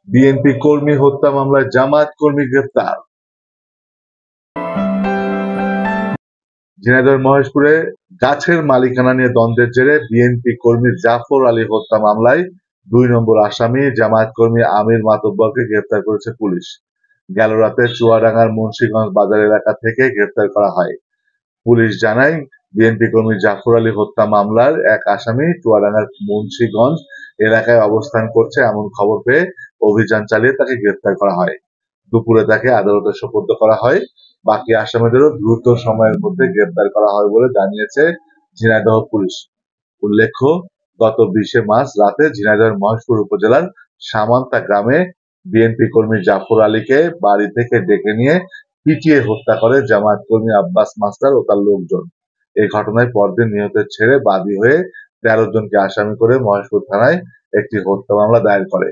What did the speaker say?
BNP কর্মী হত্যা মামলায় জামায়াত কর্মী গ্রেফতার। ঝিনাইদহের মহেশপুরে গাছের মালিকানা নিয়ে দ্বন্দ্বের জেরে বিএনপি কর্মী জাফর আলী হত্যা মামলায় ২ নম্বর আসামি জামায়াত কর্মী আমির মাতব্বরকে গ্রেফতার করেছে পুলিশ। গেল রাতে চুয়াডাঙ্গার মুন্সিগঞ্জ বাজার এলাকা থেকে গ্রেফতার করা হয়। পুলিশ জানায়, বিএনপি কর্মী জাফর আলী হত্যা মামলার এক আসামি চুয়াডাঙ্গার মুন্সিগঞ্জ এলাকায় অবস্থান করছে এমন খবর পেয়ে অভিযান চালিয়ে তাকে গ্রেফতার করা হয়। দুপুরে তাকে আদালতে সোপর্দ করা হয়। বাকি আসামিদেরও দ্রুত সময়ের মধ্যে গ্রেফতার করা হবে বলে জানিয়েছে ঝিনাইদহ পুলিশ। উল্লেখ্য, গত ২০ মার্চ রাতে ঝিনাইদহের মহেশপুর উপজেলার সামান্তা গ্রামে বিএনপি কর্মী জাফর আলীকে বাড়ি থেকে ডেকে নিয়ে পিটিয়ে হত্যা করে জামায়াত কর্মী আব্বাস মাস্টার ও তার লোকজন। এই ঘটনায় পরদিন নিহতের ছেড়ে বাদী হয়ে ১৩ জনকে আসামি করে মহেশপুর থানায় একটি হত্যা মামলা দায়ের করে।